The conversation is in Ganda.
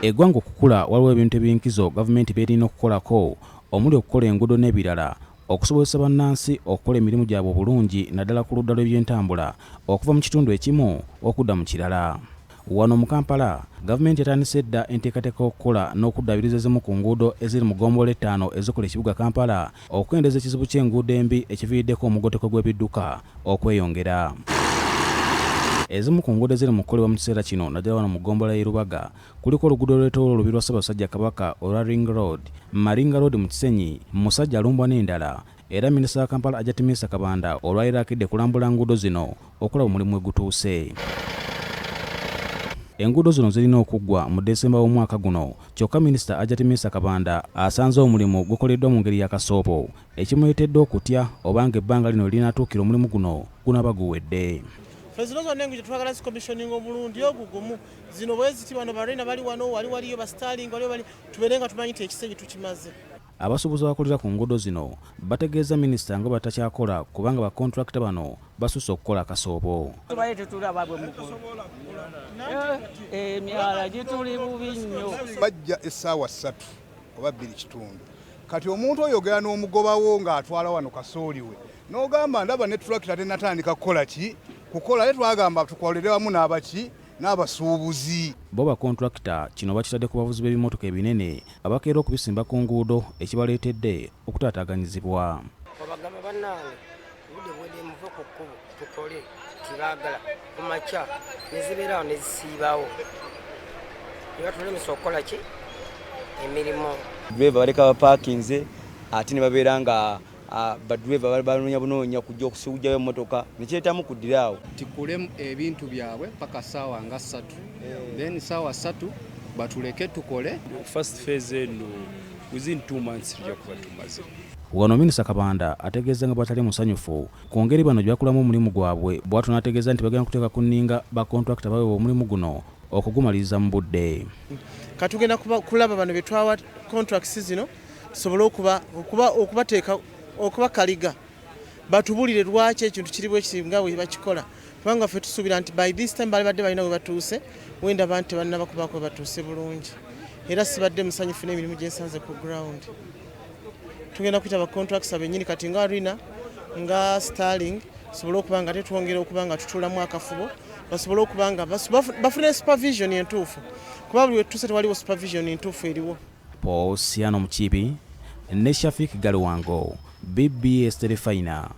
Eggwanga okukula waliwo ebintu eby'enkizo gavumenti by'erina okukolako omuli okukola enguudo n'ebirala okusobozesa bannansi okukola emirimu gyabwe obulungi naddala ku ludda lw'ebyentambula okuva mu kitundu ekimu okudda mu kirala. Wano mu Kampala, gavumenti yatandise dda enteekateeka okukola n'okuddaabiriza ezimu ku nguudo eziri mu Gombolola etaano ezikola ekibuga Kampala okwendeeza ekizibu ky'enguudo embi ekiviiriddeko omugoteko gw'ebidduka okweyongera. Ezimu ku nguudo eziri mu kukolebwa mu kiseera kino naddala wano mu Gombolola y'e Rubaga kuliko oluguudo olwetooloola olubiri lwa Ssaabasajja Kabaka olwa Ring Road, Maringa Road mu Kisenyi, Musajja alumbwa n'endala, era Minisita wa Kampala Hajjati Minsa Kabanda olwayirakidde kulambula nguudo zino okulaba omulimu we gutuuse. Enguudo zino zirina okuggwa mu Desemba w'omwaka guno, kyokka Minisita Hajjati Minsa Kabanda asanze omulimu gukoleddwa mu ngeri y'akasoobo ekimuleetedde okutya obanga ebbanga lino linatuukira omulimu guno gunaaba guwedde. Zino zonna enguudo twagala zikomishoninga omulundi ogugumu zino bwe ziti wano barina bali wano waliyo ba Starling waliyo bali tubeere nga tumanyi nti ekisenyi tukimaze. Abasuubuzi abakolera ku nguudo zino bategeeza Minisita nga batakyakola kubanga bakontulakita bano basusse okukola akasoobo. Emyala gituli bubi nnyo. Bajja essaawa 3 oba 2 kitundu. Kati omuntu oyogera n'omugobawo ng'atwala wano kasooli we n'ogamba ndaba ne tulakita tennatandika kukola ki kukola ye twagamba tukolere wamu n'abaki n'abasuubuzi. Bo bakontulakita kino bakitadde ku bavuzi b'ebimotoka ebinene abakeera okubisimba ku nguudo ekibaleetedde okutaataaganyizibwa. Abagamba bannange budde bwedde muve ku kkubo tukole kibaagala ku makya ne zibeerawo ne zisiibaawo era tulemesa okukola ki emirimu. Driver baleka bapaakinze ate ne babeera nga badriver banoonya bunoonya kujja okusuujayo emmotoka nekyetamu kuddirawo tikulemu ebintu byabwe paka ssaawa nga 3 then ssaawa 3 batuleke tukole. First phase eno within 2 months tujja kuba tumaze. Wano Minisita Kabanda ategeeza nga batali musanyufu ku ngeri bano gye bakulamu omulimu gwabwe bw'atyo n'ategeeza nti bagenda kuteeka ku nninga bakontulakita baweebwa omulimu guno okugumaliriza mu budde. Katugenda kulaba bano be twawa contracts zino tusobole okubateeka okubakaliga batubulire lwaki ekintu kiri bwe kiri nga bwe bakikola kubanga ffe tusuubira nti by this time badde balina we batuuse wenda bantu bannaba kubaako we batuuse bulungi era sibadde musanyufu n'emirimu gye nsanze ku ground. Tugenda kuyita ba contracts abennyini kati nga Arena nga Starling tusobole okuba nga tetwongera okuba nga tutuulamu akafubo basobole okuba nga bafune supervision entuufu kuba buli we tutuuse tewaliwo supervision entuufu eriwo. Paul Siano Mukibi ne Shafik Galiwango BBS Telefina.